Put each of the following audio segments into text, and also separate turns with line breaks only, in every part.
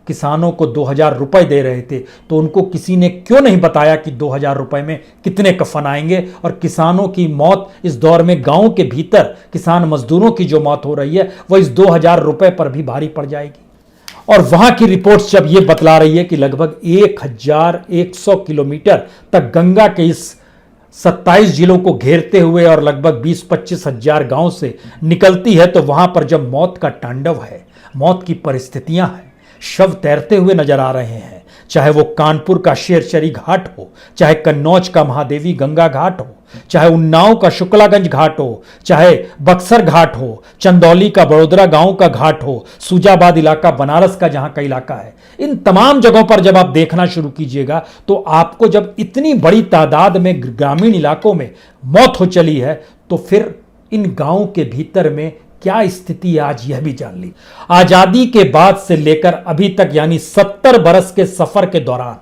किसानों को 2,000 रुपए दे रहे थे, तो उनको किसी ने क्यों नहीं बताया कि 2,000 रुपए में कितने कफन आएंगे और किसानों की मौत इस दौर में गांव के भीतर किसान मजदूरों की जो मौत हो रही है वह इस 2,000 रुपए पर भी भारी पड़ जाएगी। और वहां की रिपोर्ट्स जब यह बतला रही है कि लगभग 1,100 किलोमीटर तक गंगा के इस 27 जिलों को घेरते हुए और लगभग 20-25 हजार गांव से निकलती है, तो वहां पर जब मौत का तांडव है, मौत की परिस्थितियां हैं, शव तैरते हुए नजर आ रहे हैं, चाहे वो कानपुर का शेरचरी घाट हो, चाहे कन्नौज का महादेवी गंगा घाट हो, चाहे उन्नाव का शुक्लागंज घाट हो, चाहे बक्सर घाट हो, चंदौली का बड़ोदरा गांव का घाट हो, सूजाबाद इलाका बनारस का जहां का इलाका है, इन तमाम जगहों पर जब आप देखना शुरू कीजिएगा तो आपको जब इतनी बड़ी तादाद में ग्रामीण इलाकों में मौत हो चली है, तो फिर इन गांवों के भीतर में क्या स्थिति आज यह भी जान ली। आजादी के बाद से लेकर अभी तक यानी 70 बरस के सफर के दौरान,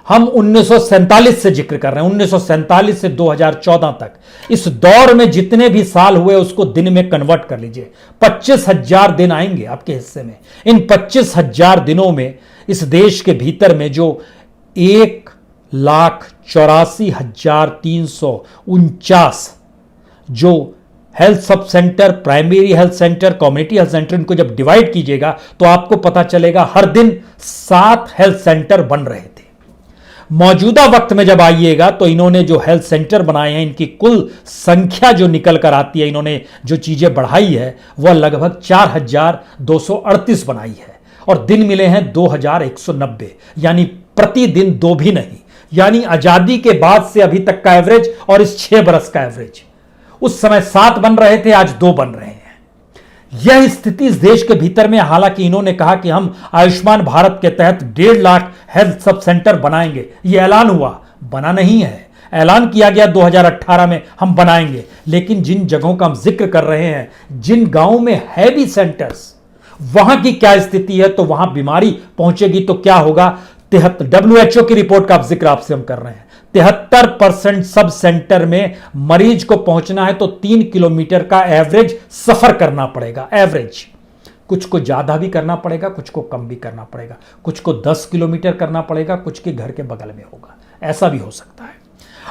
हम 1947 से जिक्र कर रहे हैं, 1947 से 2014 तक, इस दौर में जितने भी साल हुए उसको दिन में कन्वर्ट कर लीजिए, 25,000 दिन आएंगे आपके हिस्से में। इन 25,000 दिनों में इस देश के भीतर में जो 1,84,349 जो health sub centre, primary health centre, community health centre, इनको जब डिवाइड कीजिएगा तो आपको पता चलेगा हर दिन 7 हेल्थ सेंटर बन रहे थे। मौजूदा वक्त में जब आइएगा तो इन्होंने जो हेल्थ सेंटर बनाए हैं, इनकी कुल संख्या जो निकल कर आती है, इन्होंने जो चीजें बढ़ाई है वह लगभग 4,238 बनाई है और दिन मिले हैं 2,190, यानी प्रतिदिन 2 भी नहीं, यानी आजादी के बाद से अभी तक का एवरेज और इस 6 बरस का एवरेज। उस समय 7 बन रहे थे, आज 2 बन रहे हैं। यह स्थिति इस देश के भीतर में, हालांकि इन्होंने कहा कि हम आयुष्मान भारत के तहत 1.5 लाख हेल्थ सब सेंटर बनाएंगे, यह ऐलान हुआ, बना नहीं है। ऐलान किया गया 2018 में हम बनाएंगे, लेकिन जिन जगहों का हम जिक्र कर रहे हैं, जिन गांवों में है भी सेंटर्स, वहां की क्या स्थिति है, तो वहां बीमारी पहुंचेगी तो क्या होगा। WHO की रिपोर्ट का जिक्र आपसे हम कर रहे हैं, 73% सब सेंटर में मरीज को पहुंचना है तो 3 किलोमीटर का एवरेज सफर करना पड़ेगा। एवरेज, कुछ को ज्यादा भी करना पड़ेगा, कुछ को कम भी करना पड़ेगा, कुछ को 10 किलोमीटर करना पड़ेगा, कुछ के घर के बगल में होगा, ऐसा भी हो सकता है।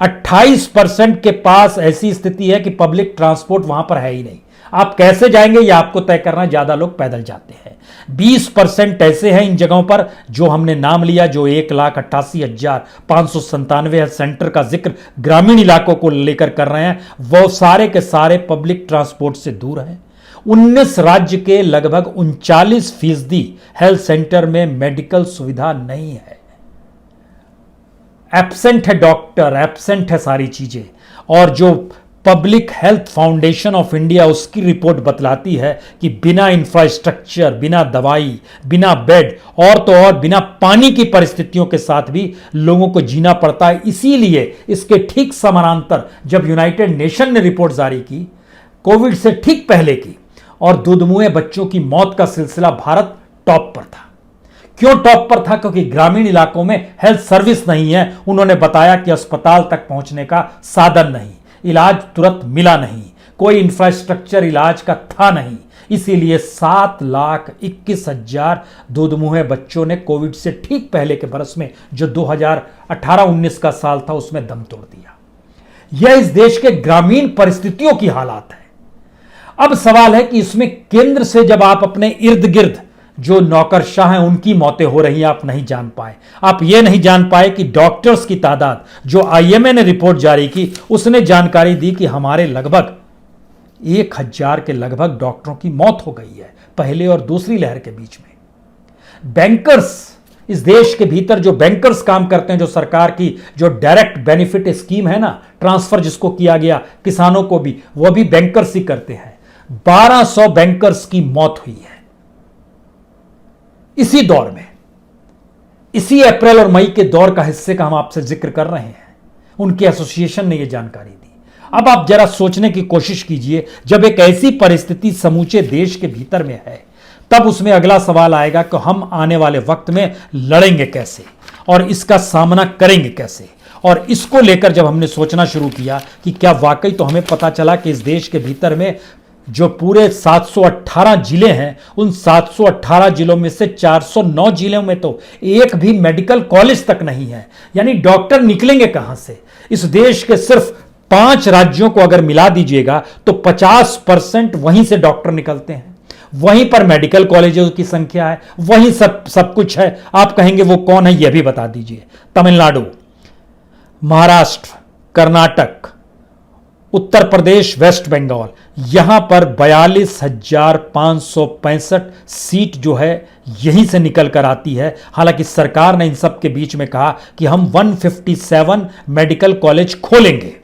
28% के पास ऐसी स्थिति है कि पब्लिक ट्रांसपोर्ट वहां पर है ही नहीं, आप कैसे जाएंगे यह आपको तय करना, ज्यादा लोग पैदल जाते हैं। 20% ऐसे हैं इन जगहों पर जो हमने नाम लिया, जो 1,88,597 सेंटर का जिक्र ग्रामीण इलाकों को लेकर कर रहे हैं, वो सारे के सारे पब्लिक ट्रांसपोर्ट से दूर हैं। 19 राज्य के लगभग 39% हेल्थ सेंटर में मेडिकल सुविधा नहीं है, एब्सेंट है डॉक्टर, एब्सेंट है सारी चीजें। और जो public health foundation of India, उसकी रिपोर्ट बतलाती है कि बिना इंफ्रास्ट्रक्चर, बिना दवाई, बिना बेड और तो और बिना पानी की परिस्थितियों के साथ भी लोगों को जीना पड़ता है। इसीलिए इसके ठीक समानांतर जब यूनाइटेड नेशन ने रिपोर्ट जारी की कोविड से ठीक पहले की, और दूधमुए बच्चों की मौत का सिलसिला भारत टॉप पर था। क्यों टॉप पर था? क्योंकि ग्रामीण इलाकों में हेल्थ सर्विस नहीं है। उन्होंने बताया कि अस्पताल तक पहुंचने का साधन नहीं, इलाज तुरंत मिला नहीं, कोई इंफ्रास्ट्रक्चर इलाज का था नहीं, इसीलिए 7,21,000 दूधमुहे बच्चों ने कोविड से ठीक पहले के बरस में, जो 2018-19 का साल था, उसमें दम तोड़ दिया। यह इस देश के ग्रामीण परिस्थितियों की हालात है। अब सवाल है कि इसमें केंद्र से जब आप अपने इर्द गिर्द जो नौकरशाह हैं उनकी मौतें हो रही हैं, आप नहीं जान पाए। आप यह नहीं जान पाए कि डॉक्टर्स की तादाद, जो IMA ने रिपोर्ट जारी की, उसने जानकारी दी कि हमारे लगभग 1,000 के लगभग डॉक्टरों की मौत हो गई है पहले और दूसरी लहर के बीच में। बैंकर्स, इस देश के भीतर जो बैंकर्स काम करते हैं, जो सरकार की जो डायरेक्ट बेनिफिट स्कीम है ना, ट्रांसफर जिसको किया गया किसानों को भी, वह भी बैंकर्स ही करते हैं। 1200 बैंकर्स की मौत हुई है इसी दौर में। इसी अप्रैल और मई के दौर का हिस्से का हम आपसे जिक्र कर रहे हैं, उनके एसोसिएशन ने यह जानकारी दी। अब आप जरा सोचने की कोशिश कीजिए, जब एक ऐसी परिस्थिति समूचे देश के भीतर में है, तब उसमें अगला सवाल आएगा कि हम आने वाले वक्त में लड़ेंगे कैसे और इसका सामना करेंगे कैसे। और इसको लेकर जब हमने सोचना शुरू किया कि क्या वाकई, तो हमें पता चला कि इस देश के भीतर में जो पूरे 718 जिले हैं, उन 718 जिलों में से 409 जिलों में तो एक भी मेडिकल कॉलेज तक नहीं है। यानी डॉक्टर निकलेंगे कहां से? इस देश के सिर्फ 5 राज्यों को अगर मिला दीजिएगा तो 50% वहीं से डॉक्टर निकलते हैं। वहीं पर मेडिकल कॉलेजों की संख्या है, वहीं सब कुछ है। आप कहेंगे वो कौन है, यह भी बता दीजिए। तमिलनाडु, महाराष्ट्र, कर्नाटक, उत्तर प्रदेश, वेस्ट बंगाल, यहां पर 42,565 सीट जो है यहीं से निकल कर आती है। हालांकि सरकार ने इन सब के बीच में कहा कि हम 157 मेडिकल कॉलेज खोलेंगे।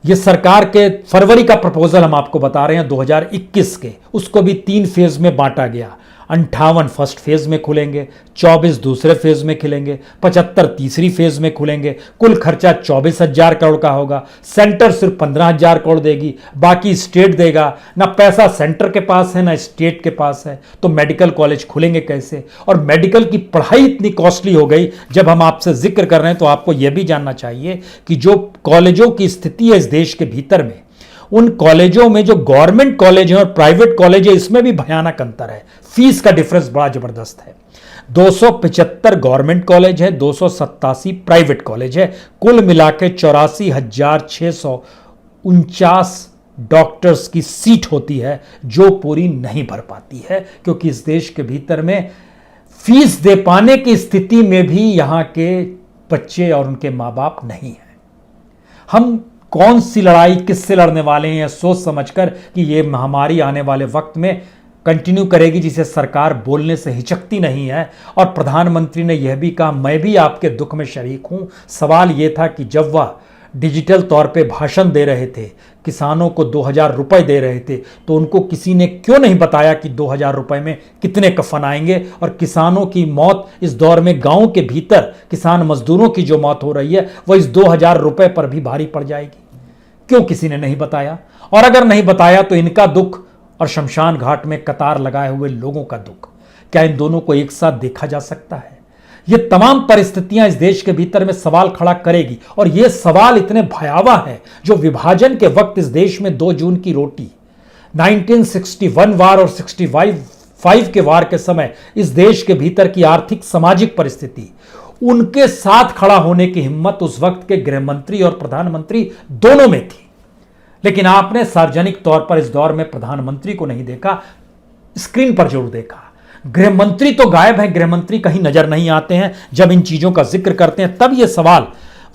ये सरकार के फरवरी का प्रपोजल हम आपको बता रहे हैं 2021 के, उसको भी 3 फेज में बांटा गया। 58 फर्स्ट फेज में खुलेंगे, 24 दूसरे फेज में खुलेंगे, 75 तीसरी फेज में खुलेंगे। कुल खर्चा 24,000 करोड़ का होगा। सेंटर सिर्फ 15,000 करोड़ देगी, बाकी स्टेट देगा। ना पैसा सेंटर के पास है ना स्टेट के पास है, तो मेडिकल कॉलेज खुलेंगे कैसे? और मेडिकल की पढ़ाई इतनी कॉस्टली हो गई। जब हम आपसे जिक्र कर रहे हैं तो आपको यह भी जानना चाहिए कि जो कॉलेजों की स्थिति है इस देश के भीतर में, उन कॉलेजों में जो गवर्नमेंट कॉलेज है और प्राइवेट कॉलेज है, इसमें भी भयानक अंतर है। फीस का डिफरेंस बड़ा जबरदस्त है। 275 गवर्नमेंट कॉलेज है, 287 प्राइवेट कॉलेज है। कुल मिलाकर 84,649 डॉक्टर्स की सीट होती है, जो पूरी नहीं भर पाती है, क्योंकि इस देश के भीतर में फीस दे पाने की स्थिति में भी यहां के बच्चे और उनके मां बाप नहीं है। हम कौन सी लड़ाई किससे लड़ने वाले हैं, सोच समझकर कि यह महामारी आने वाले वक्त में कंटिन्यू करेगी, जिसे सरकार बोलने से हिचकती नहीं है। और प्रधानमंत्री ने यह भी कहा, मैं भी आपके दुख में शरीक हूं। सवाल यह था कि जब वह डिजिटल तौर पे भाषण दे रहे थे, किसानों को 2,000 रुपए दे रहे थे, तो उनको किसी ने क्यों नहीं बताया कि 2,000 रुपए में कितने कफन आएंगे? और किसानों की मौत इस दौर में गांव के भीतर किसान मजदूरों की जो मौत हो रही है, वह इस 2,000 रुपए पर भी भारी पड़ जाएगी। क्यों किसी ने नहीं बताया? और अगर नहीं बताया तो इनका दुख और शमशान घाट में कतार लगाए हुए लोगों का दुख, क्या इन दोनों को एक साथ देखा जा सकता है? ये तमाम परिस्थितियां इस देश के भीतर में सवाल खड़ा करेगी। और ये सवाल इतने भयावह है, जो विभाजन के वक्त इस देश में 2 जून की रोटी, 1961 वार और 65 के वार के समय इस देश के भीतर की आर्थिक सामाजिक परिस्थिति, उनके साथ खड़ा होने की हिम्मत उस वक्त के गृह मंत्री और प्रधानमंत्री दोनों में थी। लेकिन आपने सार्वजनिक तौर पर इस दौर में प्रधानमंत्री को नहीं देखा, स्क्रीन पर जरूर देखा। गृह मंत्री तो गायब हैं, गृह मंत्री कहीं नजर नहीं आते हैं। जब इन चीजों का जिक्र करते हैं तब यह सवाल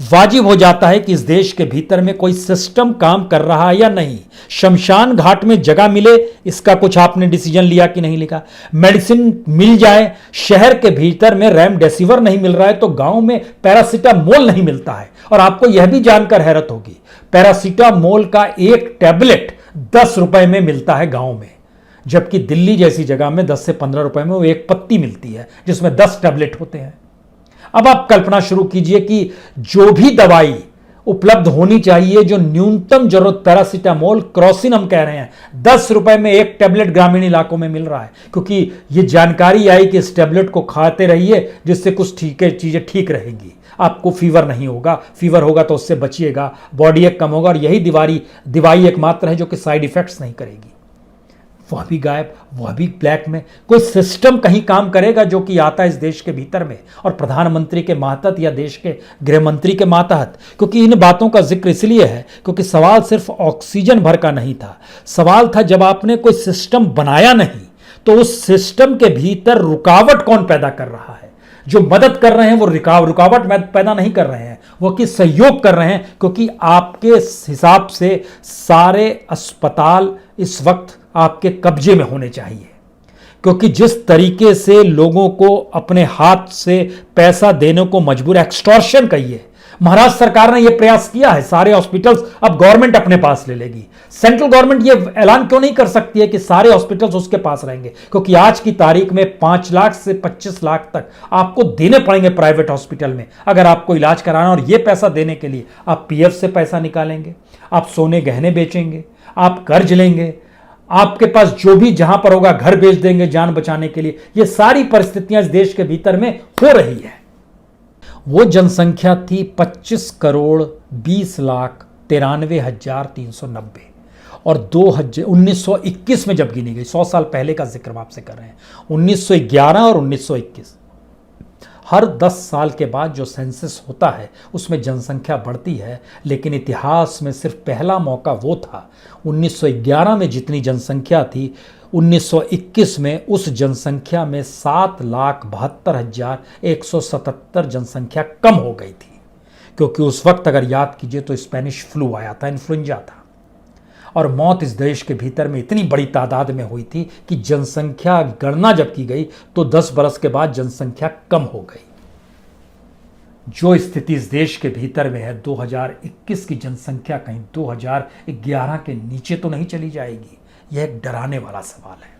वाजिब हो जाता है कि इस देश के भीतर में कोई सिस्टम काम कर रहा है या नहीं। शमशान घाट में जगह मिले, इसका कुछ आपने डिसीजन लिया कि नहीं लिखा? मेडिसिन मिल जाए, शहर के भीतर में रेमडेसिविर नहीं मिल रहा है तो गांव में पैरासीटामोल नहीं मिलता है। और आपको यह भी जानकर हैरत होगी, पैरासीटामोल का एक टैबलेट 10 रुपए में मिलता है गांव में, जबकि दिल्ली जैसी जगह में 10 से 15 रुपए में वो एक पत्ती मिलती है जिसमें 10 टैबलेट होते हैं। अब आप कल्पना शुरू कीजिए कि जो भी दवाई उपलब्ध होनी चाहिए, जो न्यूनतम जरूरत, पैरासीटामोल, क्रोसिन हम कह रहे हैं, 10 रुपए में एक टैबलेट ग्रामीण इलाकों में मिल रहा है। क्योंकि ये जानकारी आई कि इस टैबलेट को खाते रहिए, जिससे कुछ चीजें ठीक रहेंगी, आपको फीवर नहीं होगा, फीवर होगा तो उससे बचिएगा, बॉडी एक कम होगा। और यही दवाई एकमात्र है जो कि साइड इफेक्ट्स नहीं करेगी। वह भी गायब, वह भी ब्लैक में। कोई सिस्टम कहीं काम करेगा जो कि आता है इस देश के भीतर में, और प्रधानमंत्री के मातहत या देश के गृह मंत्री के मातहत? क्योंकि इन बातों का जिक्र इसलिए है क्योंकि सवाल सिर्फ ऑक्सीजन भर का नहीं था। सवाल था, जब आपने कोई सिस्टम बनाया नहीं तो उस सिस्टम के भीतर रुकावट कौन पैदा कर रहा है? जो मदद कर रहे हैं वो रुकावट पैदा नहीं कर रहे हैं, वो कि सहयोग कर रहे हैं। क्योंकि आपके हिसाब से सारे अस्पताल इस वक्त आपके कब्जे में होने चाहिए, क्योंकि जिस तरीके से लोगों को अपने हाथ से पैसा देने को मजबूर, एक्सटॉर्शन कहिए, महाराष्ट्र सरकार ने यह प्रयास किया है। सारे हॉस्पिटल्स अब गवर्नमेंट अपने पास ले लेगी। सेंट्रल गवर्नमेंट यह ऐलान क्यों नहीं कर सकती है कि सारे हॉस्पिटल्स उसके पास रहेंगे? क्योंकि आज की तारीख में 5 लाख से 25 लाख तक आपको देने पड़ेंगे प्राइवेट हॉस्पिटल में अगर आपको इलाज कराना। और यह पैसा देने के लिए आप पीएफ से पैसा निकालेंगे, आप सोने गहने बेचेंगे, आप कर्ज लेंगे, आपके पास जो भी जहां पर होगा घर बेच देंगे जान बचाने के लिए। ये सारी परिस्थितियां इस देश के भीतर में हो रही है। वो जनसंख्या थी 25,20,93,390, और 1921 में जब गिनी गई, 100 साल पहले का जिक्र हम आपसे कर रहे हैं, 1911 और 1921, हर 10 साल के बाद जो सेंसस होता है उसमें जनसंख्या बढ़ती है, लेकिन इतिहास में सिर्फ पहला मौका वो था। 1911 में जितनी जनसंख्या थी, 1921 में उस जनसंख्या में 7,72,177 जनसंख्या कम हो गई थी, क्योंकि उस वक्त अगर याद कीजिए तो स्पेनिश फ्लू आया था, इन्फ्लुएंजा था, और मौत इस देश के भीतर में इतनी बड़ी तादाद में हुई थी कि जनसंख्या गणना जब की गई तो 10 बरस के बाद जनसंख्या कम हो गई। जो स्थिति इस देश के भीतर में है, 2021 की जनसंख्या कहीं 2011 के नीचे तो नहीं चली जाएगी? यह एक डराने वाला सवाल है।